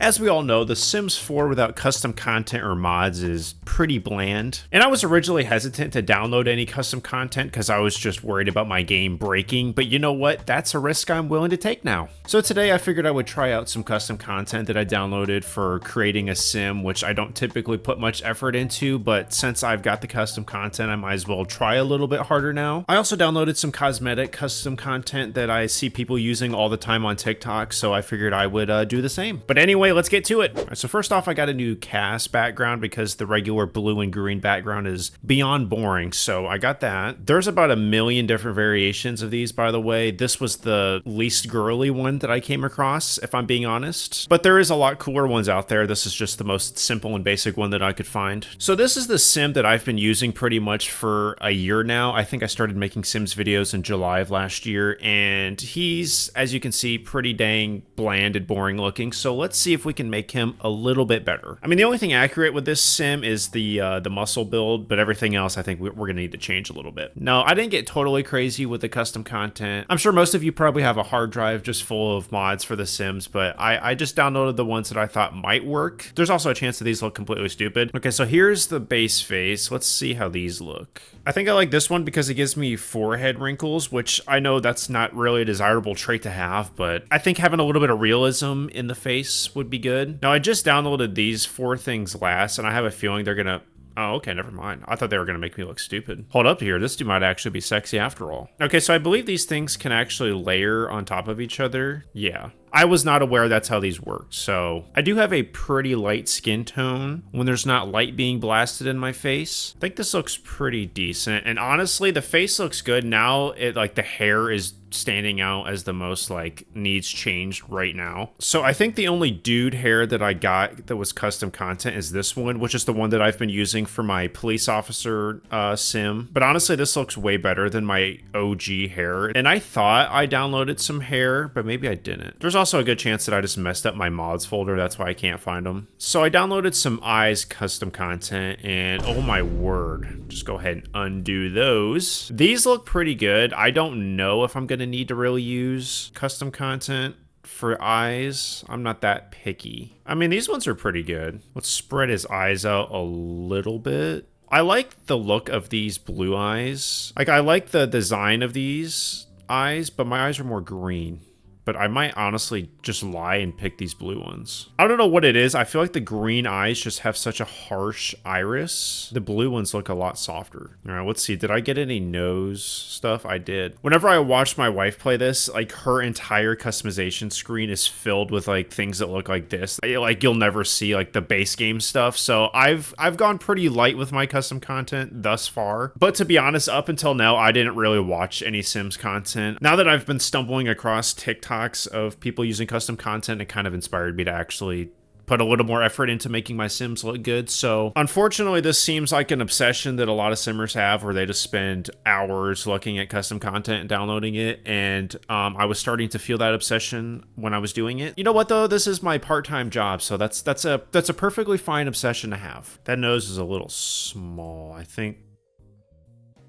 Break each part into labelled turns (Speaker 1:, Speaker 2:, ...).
Speaker 1: As we all know, The Sims 4 without custom content or mods is pretty bland. And I was originally hesitant to download any custom content because I was just worried about my game breaking, but you know what? That's a risk I'm willing to take now. So today I figured I would try out some custom content that I downloaded for creating a sim, which I don't typically put much effort into, but since I've got the custom content, I might as well try a little bit harder now. I also downloaded some cosmetic custom content that I see people using all the time on TikTok, so I figured I would do the same. But anyway, let's get to it. All right, so first off, I got a new cast background because the regular blue and green background is beyond boring, so I got that. There's about a million different variations of these, by the way. This was the least girly one that I came across, if I'm being honest. But there is a lot cooler ones out there. This is just the most simple and basic one that I could find. So this is the sim that I've been using pretty much for a year now. I think I started making Sims videos in July of last year, and he's, as you can see, pretty dang bland and boring looking. So let's see if we can make him a little bit better. I mean, the only thing accurate with this sim is the muscle build, but everything else I think we're gonna need to change a little bit. No, I didn't get totally crazy with the custom content. I'm sure most of you probably have a hard drive just full of mods for the Sims, but I just downloaded the ones that I thought might work. There's also a chance that these look completely stupid. Okay, so here's the base face. Let's see how these look. I think I like this one because it gives me forehead wrinkles, which I know that's not really a desirable trait to have, but I think having a little bit of realism in the face would be good. Now, I just downloaded these 4 things last, and I have a feeling they're gonna... Oh, okay, never mind. I thought they were going to make me look stupid. Hold up here. This dude might actually be sexy after all. Okay, so I believe these things can actually layer on top of each other. Yeah. I was not aware that's how these work. So I do have a pretty light skin tone when there's not light being blasted in my face. I think this looks pretty decent. And honestly, the face looks good. Now it like the hair is standing out as the most like needs changed right now. So I think the only dude hair that I got that was custom content is this one, which is the one that I've been using for my police officer sim. But honestly, this looks way better than my OG hair. And I thought I downloaded some hair, but maybe I didn't. There's also a good chance that I just messed up my mods folder. That's why I can't find them. So I downloaded some eyes custom content, and oh my word, just go ahead and undo those. These look pretty good. I don't know if I'm gonna need to really use custom content for eyes. I'm not that picky. I mean, these ones are pretty good. Let's spread his eyes out a little bit. I like the look of these blue eyes. Like, I like the design of these eyes, but my eyes are more green. But I might honestly just lie and pick these blue ones. I don't know what it is. I feel like the green eyes just have such a harsh iris. The blue ones look a lot softer. All right, let's see. Did I get any nose stuff? I did. Whenever I watch my wife play this, like her entire customization screen is filled with like things that look like this. Like you'll never see like the base game stuff. So I've gone pretty light with my custom content thus far. But to be honest, up until now, I didn't really watch any Sims content. Now that I've been stumbling across TikTok of people using custom content, it kind of inspired me to actually put a little more effort into making my Sims look good. So unfortunately, this seems like an obsession that a lot of Simmers have where they just spend hours looking at custom content and downloading it. And I was starting to feel that obsession when I was doing it. You know what though? This is my part-time job. So that's a perfectly fine obsession to have. That nose is a little small, I think.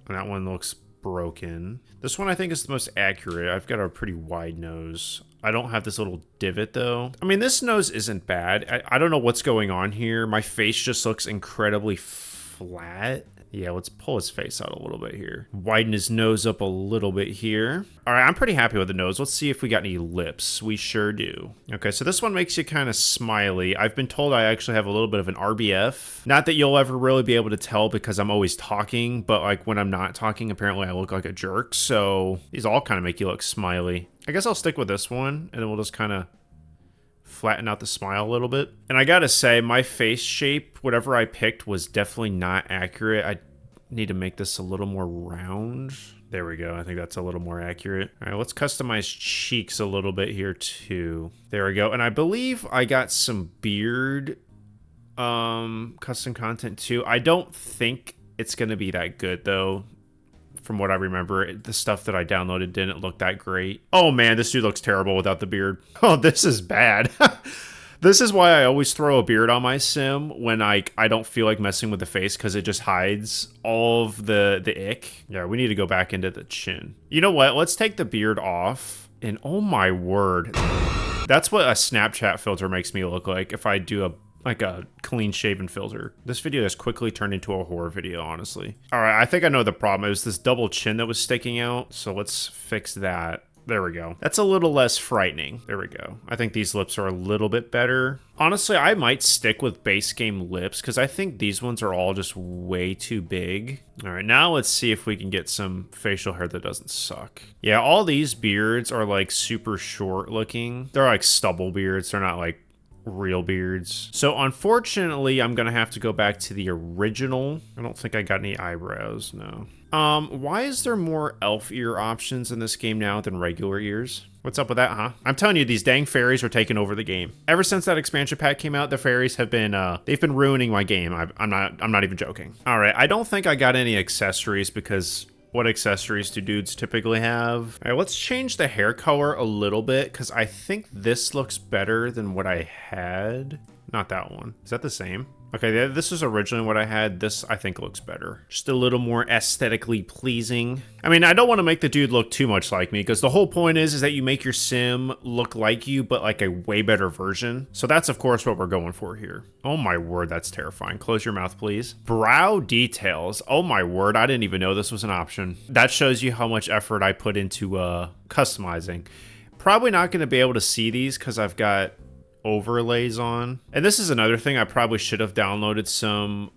Speaker 1: That one looks broken. This one I think is the most accurate. I've got a pretty wide nose. I don't have this little divot though. I mean, this nose isn't bad. I don't know what's going on here. My face just looks incredibly flat. Yeah, let's pull his face out a little bit here. Widen his nose up a little bit here. All right, I'm pretty happy with the nose. Let's see if we got any lips. We sure do. Okay, so this one makes you kind of smiley. I've been told I actually have a little bit of an RBF. Not that you'll ever really be able to tell because I'm always talking, but like when I'm not talking, apparently I look like a jerk. So these all kind of make you look smiley. I guess I'll stick with this one and then we'll just kind of flatten out the smile a little bit. And I gotta say, my face shape, whatever I picked, was definitely not accurate. I need to make this a little more round. There we go. I think that's a little more accurate. All right, let's customize cheeks a little bit here too. There we go. And I believe I got some beard custom content too. I don't think it's gonna be that good though. From what I remember, the stuff that I downloaded didn't look that great. Oh man, this dude looks terrible without the beard. Oh, this is bad. This is why I always throw a beard on my sim when I don't feel like messing with the face because it just hides all of the ick. Yeah, we need to go back into the chin. You know what? Let's take the beard off. And oh my word. That's what a Snapchat filter makes me look like if I do a clean shaven filter. This video has quickly turned into a horror video, honestly. All right, I think I know the problem. It was this double chin that was sticking out. So let's fix that. There we go. That's a little less frightening. There we go. I think these lips are a little bit better. Honestly, I might stick with base game lips because I think these ones are all just way too big. All right, now let's see if we can get some facial hair that doesn't suck. Yeah, all these beards are like super short looking. They're like stubble beards. They're not like real beards. So unfortunately, I'm gonna have to go back to the original. I don't think I got any eyebrows, no. Why is there more elf ear options in this game now than regular ears? What's up with that, huh? I'm telling you, these dang fairies are taking over the game. Ever since that expansion pack came out, the fairies have been, they've been ruining my game. I'm not even joking. All right, I don't think I got any accessories because what accessories do dudes typically have? All right, let's change the hair color a little bit because I think this looks better than what I had. Not that one. Is that the same? Okay, this is originally what I had. This, I think, looks better. Just a little more aesthetically pleasing. I mean, I don't want to make the dude look too much like me because the whole point is that you make your sim look like you, but like a way better version. So that's, of course, what we're going for here. Oh, my word, that's terrifying. Close your mouth, please. Brow details. Oh, my word, I didn't even know this was an option. That shows you how much effort I put into customizing. Probably not going to be able to see these because I've got overlays on. And this is another thing I probably should have downloaded some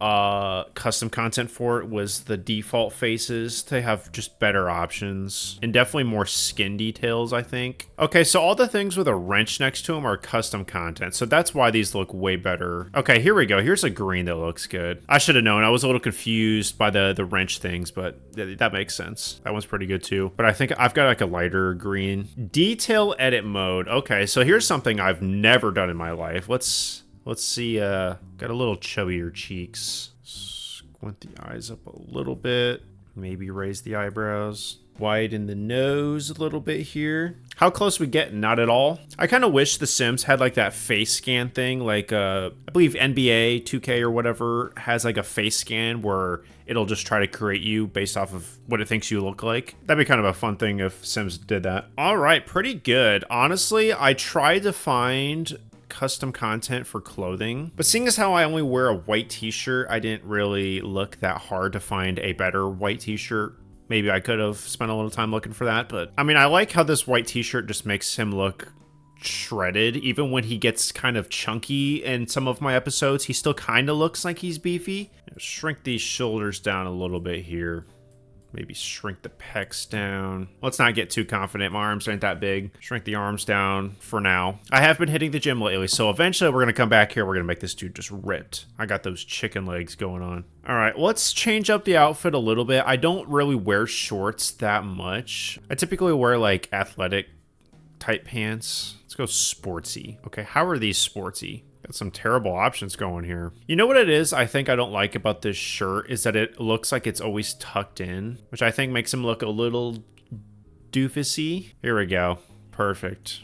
Speaker 1: custom content for. It was the default faces to have just better options and definitely more skin details, I think. Okay, so all the things with a wrench next to them are custom content, so that's why these look way better. Okay, here we go. Here's a green that looks good. I should have known. I was a little confused by the wrench things, but that makes sense. That one's pretty good too. But I think I've got like a lighter green. Detail edit mode. Okay, so here's something I've never done in my life. Let's see. Got a little chubbier cheeks. Squint the eyes up a little bit. Maybe raise the eyebrows. Widen the nose a little bit here. How close we get? Not at all. I kind of wish The Sims had like that face scan thing. Like I believe NBA 2K or whatever has like a face scan where it'll just try to create you based off of what it thinks you look like. That'd be kind of a fun thing if Sims did that. All right, pretty good. Honestly, I tried to find custom content for clothing, but seeing as how I only wear a white t-shirt, I didn't really look that hard to find a better white t-shirt. Maybe I could have spent a little time looking for that, but I mean, I like how this white t-shirt just makes him look shredded. Even when he gets kind of chunky in some of my episodes, he still kind of looks like he's beefy. Shrink these shoulders down a little bit here. Maybe shrink the pecs down. Let's not get too confident. My arms aren't that big. Shrink the arms down for now. I have been hitting the gym lately, so eventually we're going to come back here. We're going to make this dude just ripped. I got those chicken legs going on. All right, let's change up the outfit a little bit. I don't really wear shorts that much. I typically wear like athletic type pants. Let's go sportsy. Okay, how are these sportsy? Got some terrible options going here. You know what it is I think I don't like about this shirt is that it looks like it's always tucked in, which I think makes him look a little doofusy. Here we go. Perfect.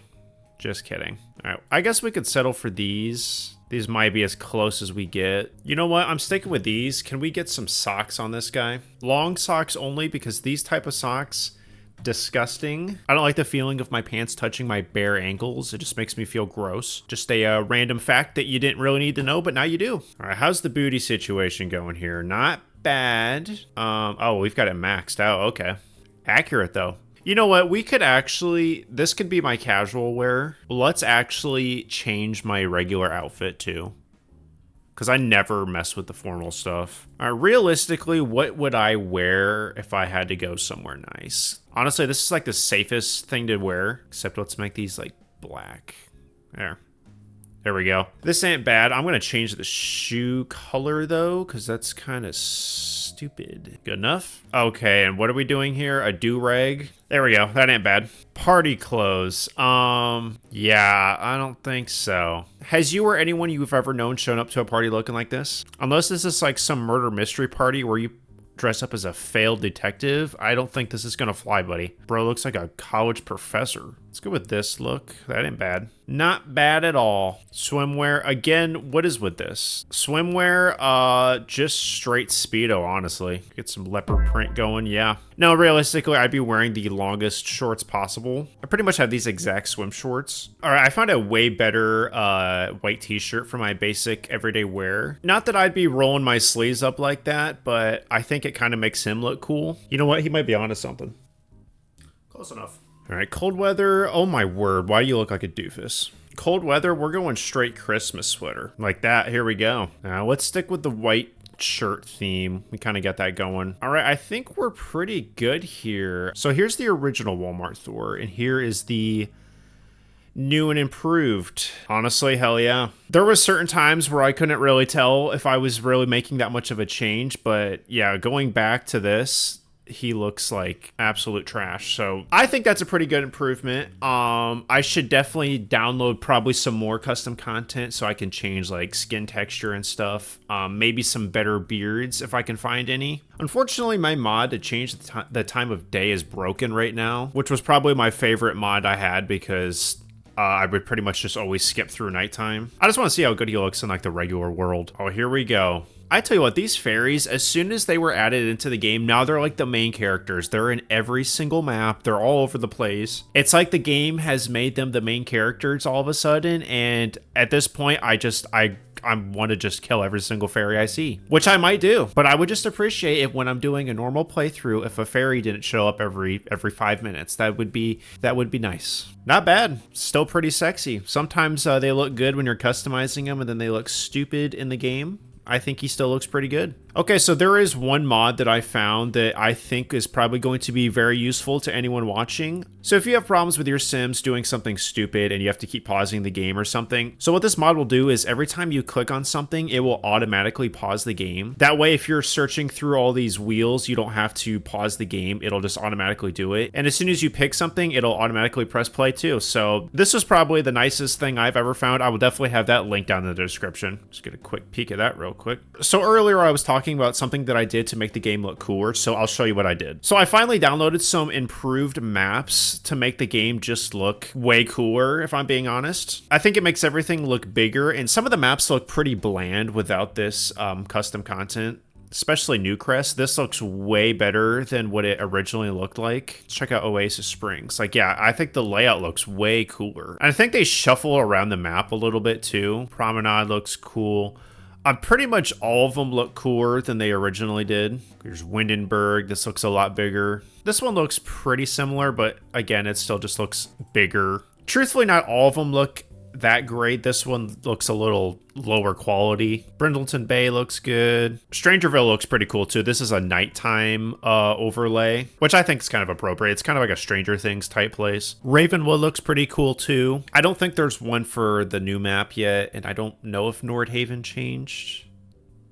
Speaker 1: Just kidding. All right, I guess we could settle for these. These might be as close as we get. You know what? I'm sticking with these. Can we get some socks on this guy? Long socks only because these type of socks, disgusting. I don't like the feeling of my pants touching my bare ankles. It just makes me feel gross. Just a random fact that you didn't really need to know, but now you do. All right, how's the booty situation going here? Not bad. Oh, we've got it maxed out. Okay. Accurate though. You know what? We could actually, this could be my casual wear. Let's actually change my regular outfit too, because I never mess with the formal stuff. All right, realistically, what would I wear if I had to go somewhere nice? Honestly, this is like the safest thing to wear, except let's make these like black. There we go. This ain't bad. I'm gonna change the shoe color though, because that's kind of stupid. Good enough? Okay, and what are we doing here? A do-rag? There we go. That ain't bad. Party clothes. Yeah, I don't think so. Has you or anyone you've ever known shown up to a party looking like this? Unless this is like some murder mystery party where you dress up as a failed detective, I don't think this is gonna fly, buddy. Bro looks like a college professor. Let's go with this look. That ain't bad. Not bad at all. Swimwear, again, what is with this? Swimwear, just straight Speedo, honestly. Get some leopard print going, yeah. No, realistically, I'd be wearing the longest shorts possible. I pretty much have these exact swim shorts. All right, I found a way better white t-shirt for my basic everyday wear. Not that I'd be rolling my sleeves up like that, but I think it kind of makes him look cool. You know what? He might be onto something. Close enough. All right, cold weather. Oh my word, why do you look like a doofus? Cold weather, we're going straight Christmas sweater. Like that, here we go. Now let's stick with the white shirt theme. We kind of got that going. All right, I think we're pretty good here. So here's the original Walmart Thor, and here is the new and improved. Honestly, hell yeah. There was certain times where I couldn't really tell if I was really making that much of a change, but yeah, going back to this, he looks like absolute trash. So I think that's a pretty good improvement. I should definitely download probably some more custom content so I can change like skin texture and stuff. Maybe some better beards if I can find any. Unfortunately, my mod to change the time of day is broken right now, which was probably my favorite mod I had because I would pretty much just always skip through nighttime. I just want to see how good he looks in like the regular world. Oh, here we go. I tell you what, these fairies, as soon as they were added into the game, now they're like the main characters. They're in every single map. They're all over the place. It's like the game has made them the main characters all of a sudden. And at this point, I want to just kill every single fairy I see, which I might do. But I would just appreciate it when I'm doing a normal playthrough if a fairy didn't show up every 5 minutes. That would be nice. Not bad. Still pretty sexy. Sometimes they look good when you're customizing them and then they look stupid in the game. I think he still looks pretty good. Okay, so there is one mod that I found that I think is probably going to be very useful to anyone watching. So if you have problems with your Sims doing something stupid and you have to keep pausing the game or something, so what this mod will do is every time you click on something, it will automatically pause the game. That way, if you're searching through all these wheels, you don't have to pause the game. It'll just automatically do it. And as soon as you pick something, it'll automatically press play too. So this was probably the nicest thing I've ever found. I will definitely have that link down in the description. Just get a quick peek at that real quick. So earlier I was talking about something that I did to make the game look cooler, so I'll show you what I did. So I finally downloaded some improved maps to make the game just look way cooler, if I'm being honest. I think it makes everything look bigger, and some of the maps look pretty bland without this custom content. Especially Newcrest, this looks way better than what it originally looked like. Let's check out Oasis Springs. Like, yeah, I think the layout looks way cooler. And I think they shuffle around the map a little bit too. Promenade looks cool. Pretty much all of them look cooler than they originally did. There's Windenburg. This looks a lot bigger. This one looks pretty similar, but again, it still just looks bigger. Truthfully, not all of them look that great. This one looks a little lower quality. Brindleton Bay looks good. Strangerville looks pretty cool too. This is a nighttime overlay, which I think is kind of appropriate. It's kind of like a Stranger Things type place. Ravenwood looks pretty cool too. I don't think there's one for the new map yet, and I don't know if Nordhaven changed.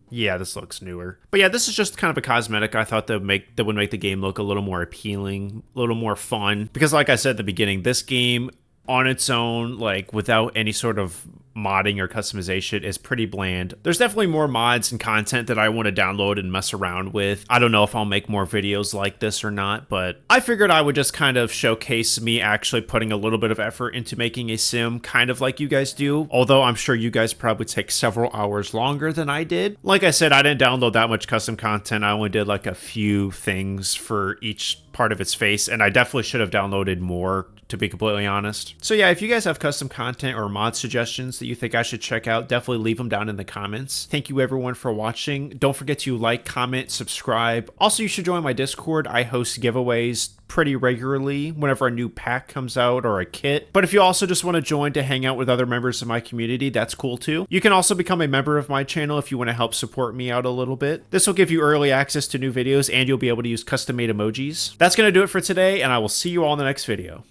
Speaker 1: Yeah, this looks newer. But yeah, this is just kind of a cosmetic I thought that would make the game look a little more appealing, a little more fun. Because like I said at the beginning, this game on its own, like without any sort of modding or customization, is pretty bland. There's definitely more mods and content that I want to download and mess around with. I don't know if I'll make more videos like this or not, but I figured I would just kind of showcase me actually putting a little bit of effort into making a sim, kind of like you guys do. Although I'm sure you guys probably take several hours longer than I did. Like I said, I didn't download that much custom content. I only did like a few things for each part of its face, and I definitely should have downloaded more, to be completely honest. So yeah, if you guys have custom content or mod suggestions that you think I should check out, definitely leave them down in the comments. Thank you everyone for watching. Don't forget to like, comment, subscribe. Also, you should join my Discord. I host giveaways pretty regularly whenever a new pack comes out or a kit. But if you also just want to join to hang out with other members of my community, that's cool too. You can also become a member of my channel if you want to help support me out a little bit. This will give you early access to new videos, and you'll be able to use custom made emojis. That's going to do it for today, and I will see you all in the next video.